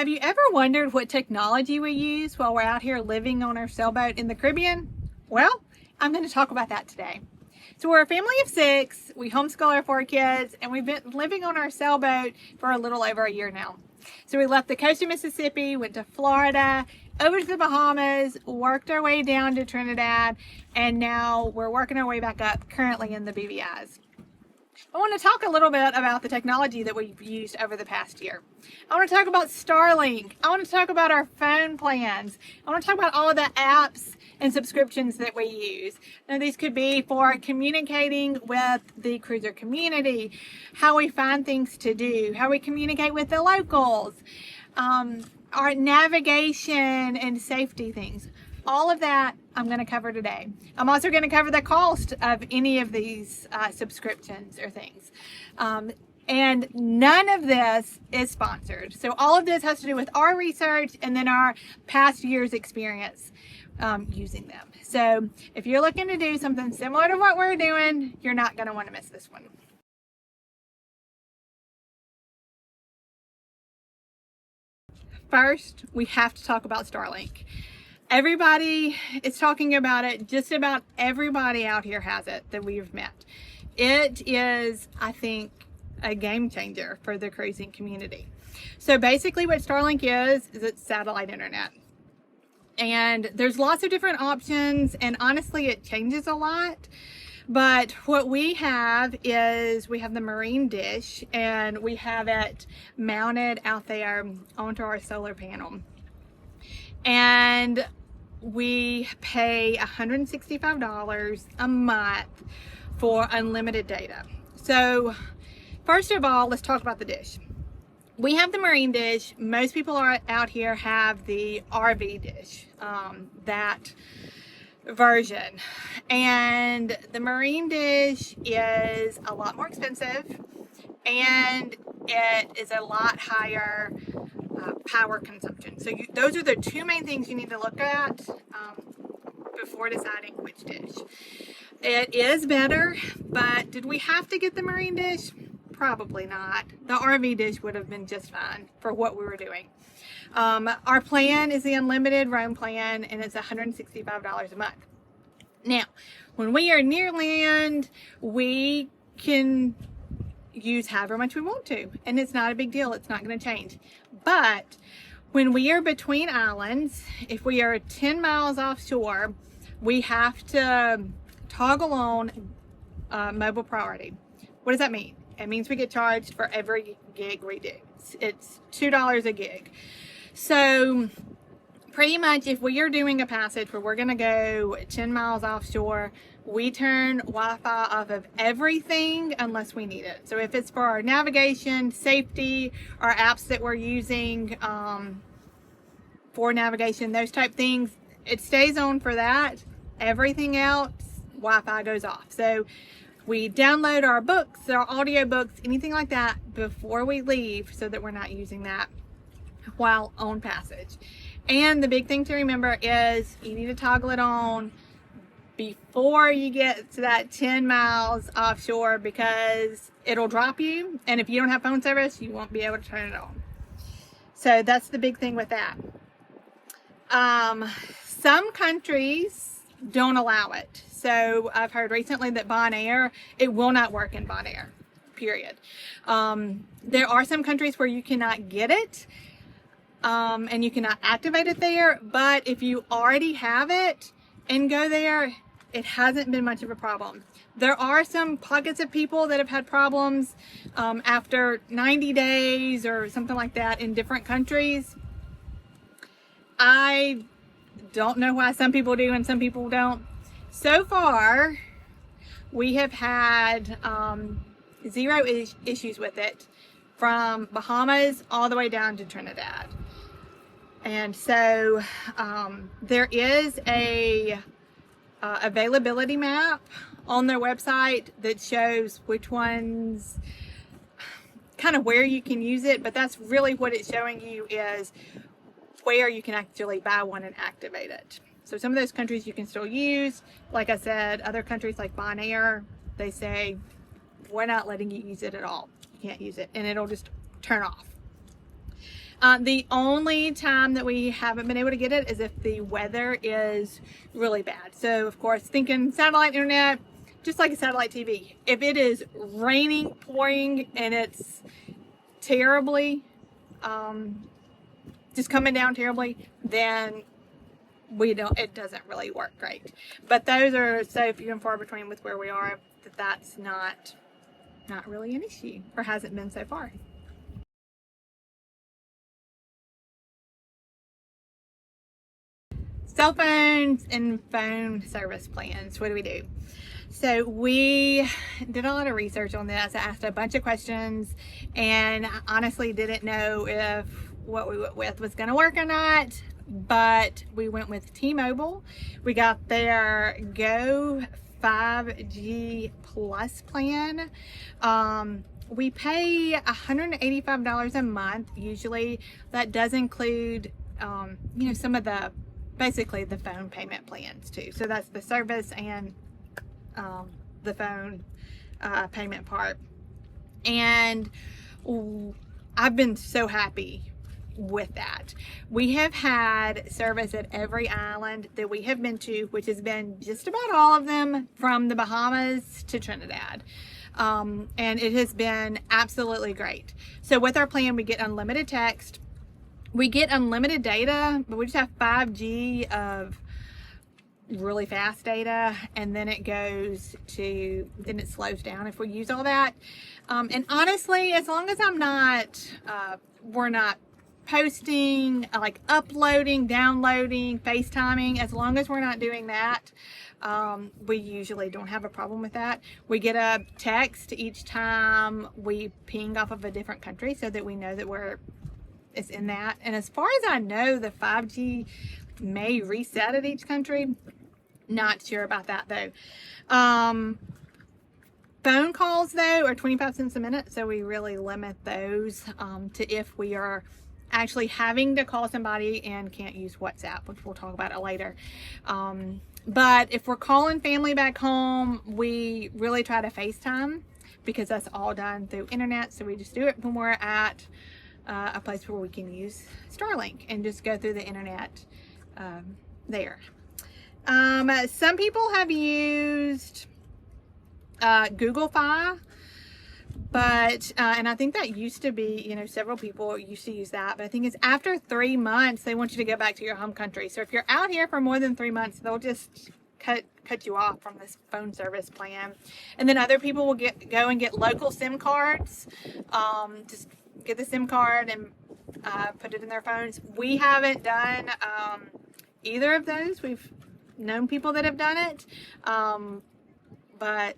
Have you ever wondered what technology we use while we're out here living on our sailboat in the Caribbean? Well, I'm going to talk about that today. So we're a family of 6, we homeschool our 4 kids, and we've been living on our sailboat for a little over a year now. So we left the coast of Mississippi, went to Florida, over to the Bahamas, worked our way down to Trinidad, and now we're working our way back up, currently in the BVIs. I want to talk a little bit about the technology that we've used over the past year. I want to talk about Starlink. I want to talk about our phone plans. I want to talk about all of the apps and subscriptions that we use. Now, these could be for communicating with the cruiser community, how we find things to do, how we communicate with the locals, our navigation and safety things. All of that I'm going to cover today. I'm also going to cover the cost of any of these subscriptions or things. And none of this is sponsored. So all of this has to do with our research and then our past year's experience using them. So if you're looking to do something similar to what we're doing, you're not going to want to miss this one. First, we have to talk about Starlink. Everybody is talking about it. Just about everybody out here has it that we've met. It is, I think, a game changer for the cruising community. So basically what Starlink is it's satellite internet. And there's lots of different options, and honestly it changes a lot. But what we have is we have the marine dish, and we have it mounted out there onto our solar panel. And we pay $165 a month for unlimited data. So first of all, let's talk about the dish. We have the marine dish. Most people out here have the RV dish, that version. And the marine dish is a lot more expensive, and it is a lot higher power consumption. So those are the two main things you need to look at before deciding which dish. It is better, but did we have to get the marine dish? Probably not. The RV dish would have been just fine for what we were doing. Our plan is the unlimited roam plan, and it's $165 a month. Now, when we are near land, we can use however much we want to, and it's not a big deal. It's not going to change. But when we are between islands, if we are 10 miles offshore, we have to toggle on mobile priority. What does that mean? It means we get charged for every gig we do. It's $2 a gig. So pretty much if we are doing a passage where we're going to go 10 miles offshore, we turn Wi-Fi off of everything unless we need it. So if it's for our navigation, safety, our apps that we're using for navigation, those type things, it stays on for that. Everything else, Wi-Fi goes off. So we download our books, our audio books, anything like that before we leave so that we're not using that while on passage. And the big thing to remember is you need to toggle it on before you get to that 10 miles offshore, because it'll drop you, and if you don't have phone service, you won't be able to turn it on. So that's the big thing with that. Some countries don't allow it. So I've heard recently that Bonaire, it will not work in Bonaire, period. There are some countries where you cannot get it, and you cannot activate it there, but if you already have it and go there, it hasn't been much of a problem. There are some pockets of people that have had problems after 90 days or something like that in different countries. I don't know why some people do and some people don't. So far, we have had 0 issues with it from Bahamas all the way down to Trinidad. And so there is a availability map on their website that shows which ones, kind of where you can use it, but that's really what it's showing you is where you can actually buy one and activate it. So some of those countries you can still use. Like I said, other countries like Bonaire, they say, we're not letting you use it at all. You can't use it, and it'll just turn off. The only time that we haven't been able to get it is if the weather is really bad. So of course, thinking satellite internet, just like a satellite TV. If it is raining, pouring, and it's terribly, just coming down terribly, then it doesn't really work great. But those are so few and far between with where we are that that's not really an issue, or hasn't been so far. Cell phones and phone service plans. What do we do? So we did a lot of research on this. I asked a bunch of questions, and I honestly didn't know if what we went with was going to work or not, but we went with T-Mobile. We got their Go 5G Plus plan. We pay $185 a month. Usually that does include, some of basically the phone payment plans too. So that's the service and the phone payment part. And I've been so happy with that. We have had service at every island that we have been to, which has been just about all of them from the Bahamas to Trinidad. And it has been absolutely great. So with our plan, we get unlimited text, we get unlimited data, but we just have 5G of really fast data, and then then it slows down if we use all that. And honestly, as long as we're not posting, like uploading, downloading, FaceTiming, as long as we're not doing that, we usually don't have a problem with that. We get a text each time we ping off of a different country so that we know that it's in that. And as far as I know, the 5G may reset at each country. Not sure about that though. Phone calls though are 25 cents a minute, so we really limit those to if we are actually having to call somebody and can't use WhatsApp, which we'll talk about it later. But if we're calling family back home, we really try to FaceTime because that's all done through internet. So we just do it when we're at a place where we can use Starlink and just go through the internet there. Some people have used Google Fi, but and I think that used to be, several people used to use that, but I think it's after 3 months they want you to go back to your home country. So if you're out here for more than 3 months, they'll just cut you off from this phone service plan. And then other people will go and get local SIM cards. Just get the SIM card and put it in their phones. We haven't done either of those. We've known people that have done it, but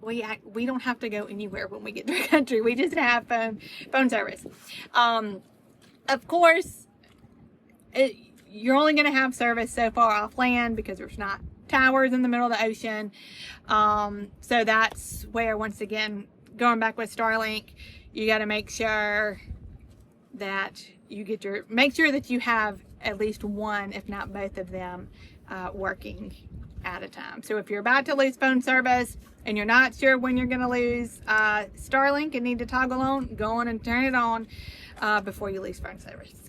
we don't have to go anywhere when we get to a country. We just have phone service. Of course, you're only going to have service so far off land because there's not towers in the middle of the ocean. So that's where, once again, going back with Starlink, you got to make sure that make sure that you have at least one, if not both of them, working at a time. So if you're about to lose phone service and you're not sure when you're going to lose Starlink and need to toggle on, go on and turn it on before you lose phone service.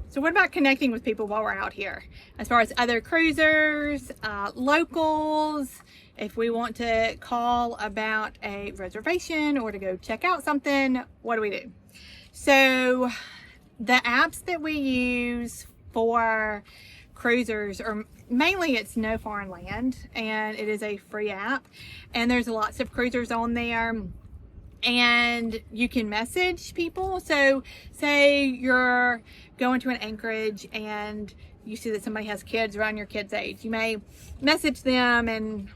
So what about connecting with people while we're out here? As far as other cruisers, locals, if we want to call about a reservation or to go check out something, what do we do? So the apps that we use for cruisers are mainly, it's No Foreign Land, and it is a free app, and there's lots of cruisers on there. And you can message people. So say you're going to an Anchorage and you see that somebody has kids around your kid's age. You may message them and,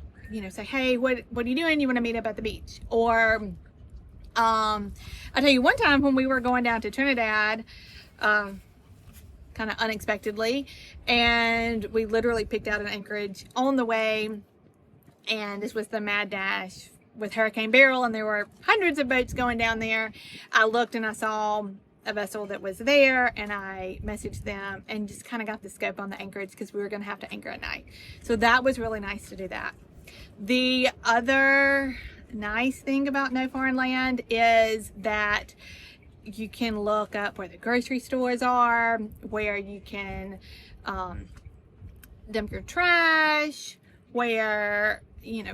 say, hey, what are you doing? You want to meet up at the beach? Or I'll tell you one time when we were going down to Trinidad, kind of unexpectedly, and we literally picked out an Anchorage on the way, and this was the Mad Dash with Hurricane Beryl, and there were hundreds of boats going down there. I looked and I saw a vessel that was there, and I messaged them and just kind of got the scope on the Anchorage because we were going to have to anchor at night. So that was really nice to do that. The other nice thing about No Foreign Land is that you can look up where the grocery stores are, where you can dump your trash, where, you know,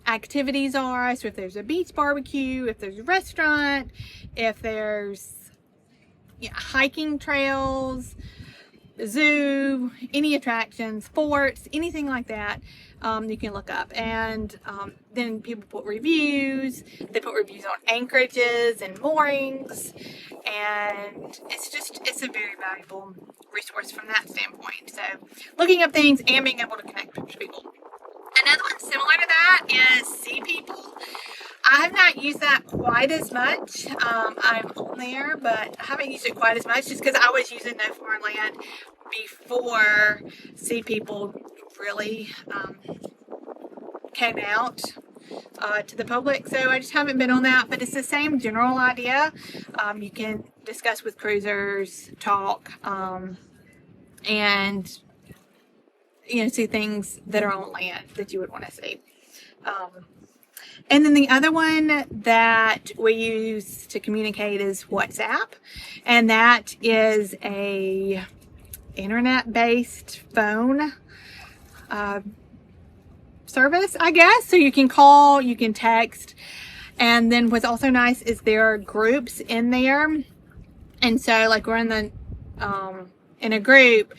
activities are. So if there's a beach barbecue, if there's a restaurant, if there's, you know, hiking trails, zoo, any attractions, sports, anything like that, you can look up. And then people put reviews. They put reviews on anchorages and moorings, and it's a very valuable resource from that standpoint. So looking up things and being able to connect with people. Another one similar to that is Sea People. I have not used that quite as much. I'm on there, but I haven't used it quite as much just because I was using No Foreign Land before Sea People really came out to the public. So I just haven't been on that, but it's the same general idea. You can discuss with cruisers, talk, and you know, see things that are on land that you would want to see. And then the other one that we use to communicate is WhatsApp, and that is a internet-based phone service, I guess. So you can call, you can text, and then what's also nice is there are groups in there. And so like we're in a group,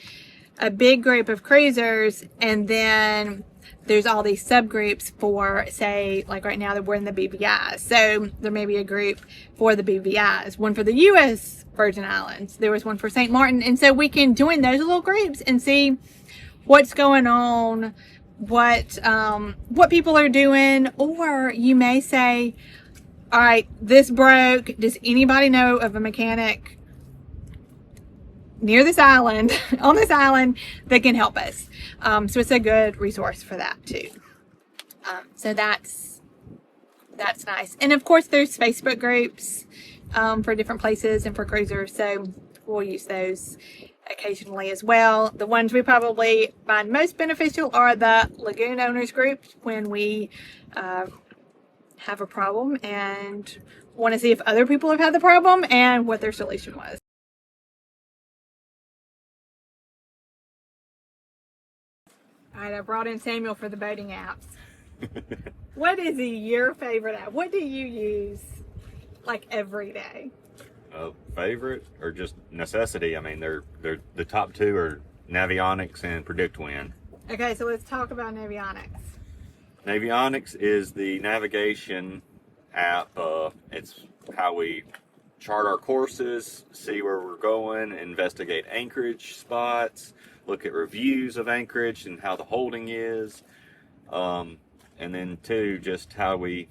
a big group of cruisers, and then there's all these subgroups for, say, like right now that we're in the BVIs. So there may be a group for the BVIs, one for the U.S. Virgin Islands. There was one for St. Martin. And so we can join those little groups and see what's going on, what people are doing. Or you may say, all right, this broke. Does anybody know of a mechanic near this island, on this island, that can help us? So it's a good resource for that too. So that's nice. And of course there's Facebook groups for different places and for cruisers. So we'll use those occasionally as well. The ones we probably find most beneficial are the lagoon owners groups when we have a problem and want to see if other people have had the problem and what their solution was. All right, I brought in Samuel for the boating apps. What is your favorite app? What do you use like every day? Favorite or just necessity? I mean, they're the top two are Navionics and PredictWind. Okay, so let's talk about Navionics. Navionics is the navigation app. It's how we chart our courses, see where we're going, investigate anchorage spots, look at reviews of anchorage and how the holding is, and then two, just how we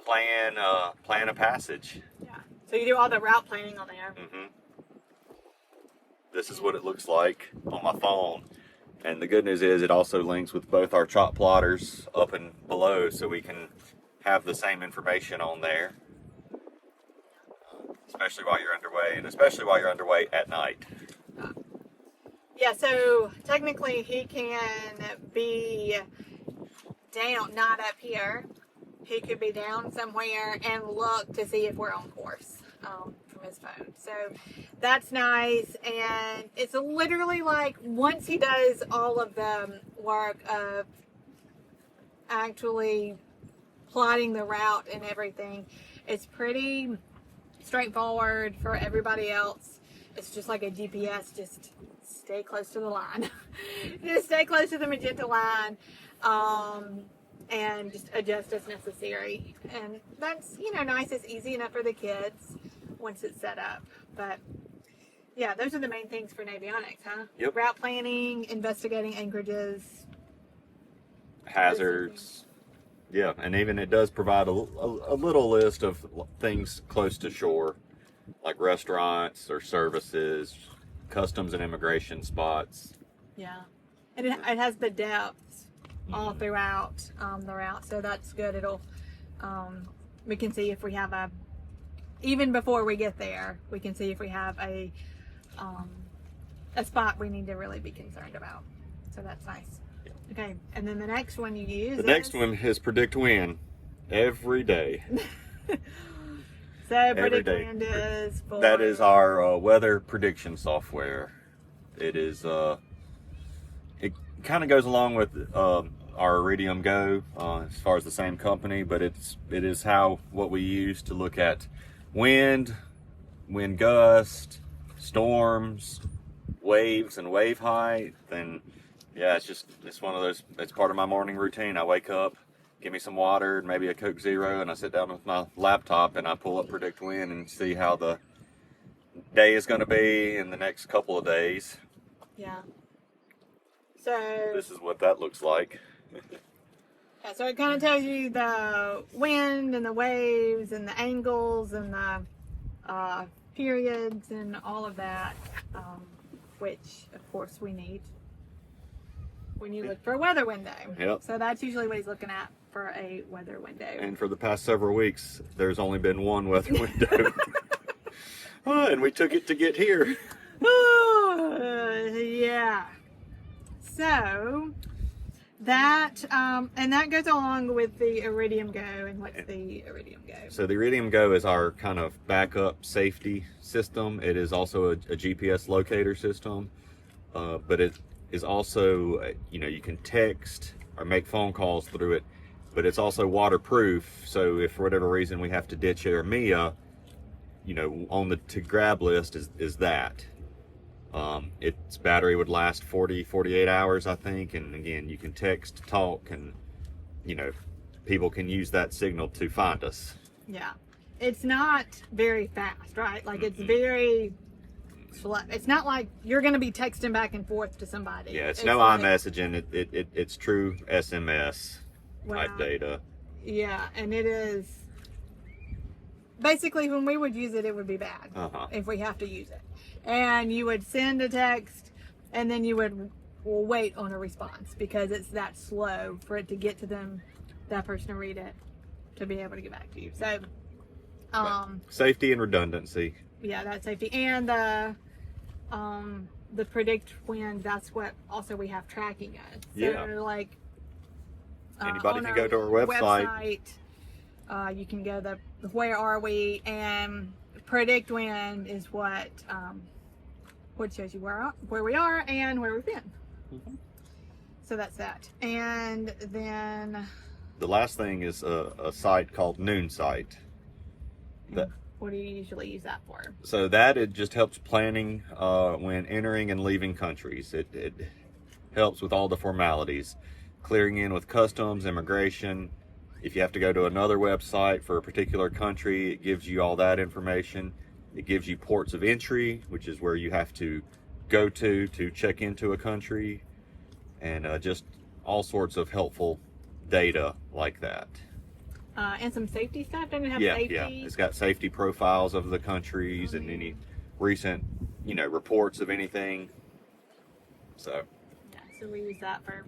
plan a passage. Yeah. So you do all the route planning on there. Mm-hmm. This is what it looks like on my phone, and the good news is it also links with both our chart plotters up and below, so we can have the same information on there, especially while you're underway, and especially while you're underway at night. Yeah, so technically he can be down, not up here. He could be down somewhere and look to see if we're on course from his phone. So that's nice. And it's literally like once he does all of the work of actually plotting the route and everything, it's pretty straightforward for everybody else. It's just like a GPS, just stay close to the line. Just stay close to the magenta line, and just adjust as necessary. And that's, you know, nice. It's easy enough for the kids once it's set up. But yeah, those are the main things for Navionics, huh? Yep. Route planning, investigating anchorages, hazards. Yeah, and even it does provide a little list of things close to shore, like restaurants or services, customs and immigration spots. Yeah, and it has the depths all throughout the route, so that's good. It'll we can see if we have even before we get there, we can see if we have a spot we need to really be concerned about. So that's nice. Okay, and then the next one you use. The next one is PredictWind. every day. So Every Predict day. Wind is for... That is our weather prediction software. It is it kind of goes along with our Iridium Go as far as the same company, but it is what we use to look at wind gust, storms, waves, and wave height. And yeah, it's one of those. It's part of my morning routine. I wake up, give me some water, maybe a Coke Zero, and I sit down with my laptop and I pull up Predict Wind and see how the day is going to be in the next couple of days. Yeah. So This is what that looks like. yeah, so it kind of tells you the wind and the waves and the angles and the periods and all of that, which of course we need when you look for a weather window. Yep. So that's usually what he's looking at for a weather window. And for the past several weeks, there's only been one weather window. And we took it to get here. Yeah. So that and that goes along with the Iridium Go. And what's the Iridium Go? So the Iridium Go is our kind of backup safety system. It is also a GPS locator system, but it is also, you can text or make phone calls through it, but it's also waterproof. So if for whatever reason we have to ditch it or Mia, on the to grab list is that. Its battery would last 48 hours, I think. And again, you can text, talk, and, people can use that signal to find us. Yeah. It's not very fast, right? Like it's very slow. It's not like you're going to be texting back and forth to somebody. Yeah, it's no like, iMessaging. It's true SMS type wow. data. Yeah, and it is basically when we would use it, it would be bad if we have to use it. And you would send a text and then you would wait on a response because it's that slow for it to get to them, that person to read it, to be able to get back to you. So, safety and redundancy. Yeah, that's safety. And the Predict Wind, that's what also we have tracking us. So Yeah. like Anybody on can go to our website. You can go where are we, and Predict Wind is what shows you where we are and where we've been. So that's that. And then the last thing is a site called Noon Site. What do you usually use that for? So that it just helps planning when entering and leaving countries. It helps with all the formalities, clearing in with customs, immigration. If you have to go to another website for a particular country, it gives you all that information. It gives you ports of entry, which is where you have to go to check into a country, and just all sorts of helpful data like that. And some safety stuff. Doesn't it have Yeah, safety? yeah. It's got safety profiles of the countries and any recent, reports of anything. So. Yeah, so we use that for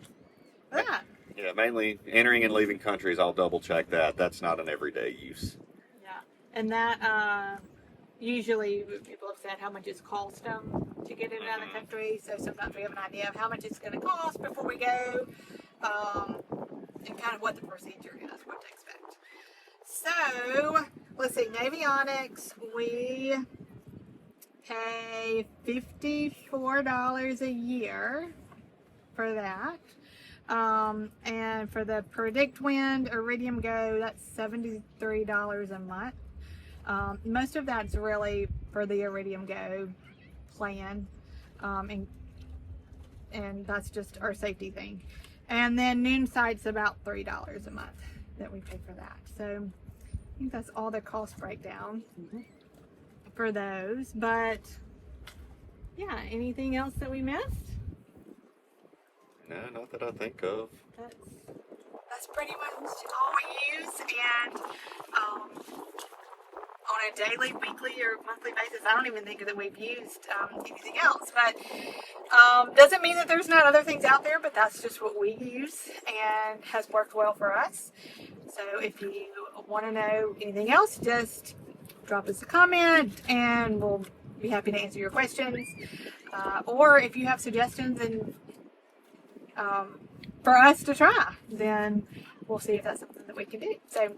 that. Yeah, mainly entering and leaving countries. I'll double check that. That's not an everyday use. Yeah, and that usually people have said how much it's cost them to get in and out of the country. So sometimes we have an idea of how much it's going to cost before we go, and kind of what the procedure is, what to expect. So let's see, Navionics, we pay $54 a year for that. And for the Predict Wind Iridium Go, that's $73 a month. Most of that's really for the Iridium Go plan, and that's just our safety thing. And then Noon Sight's about $3 a month that we pay for that. So I think that's all the cost breakdown for those. But yeah, anything else that we missed? No, not that I think of. That's pretty much all we use, and on a daily, weekly, or monthly basis, I don't even think that we've used anything else. But doesn't mean that there's not other things out there, but that's just what we use and has worked well for us. So if you want to know anything else, just drop us a comment and we'll be happy to answer your questions. Or if you have suggestions and for us to try, then we'll see if that's something that we can do. So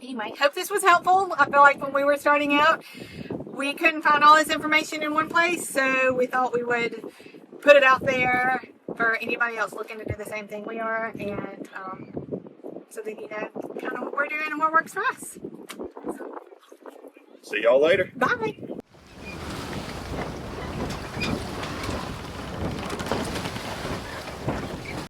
anyway, hope this was helpful. I feel like when we were starting out, we couldn't find all this information in one place, so we thought we would put it out there for anybody else looking to do the same thing we are, and so that you know kind of what we're doing and what works for us. See y'all later. Bye.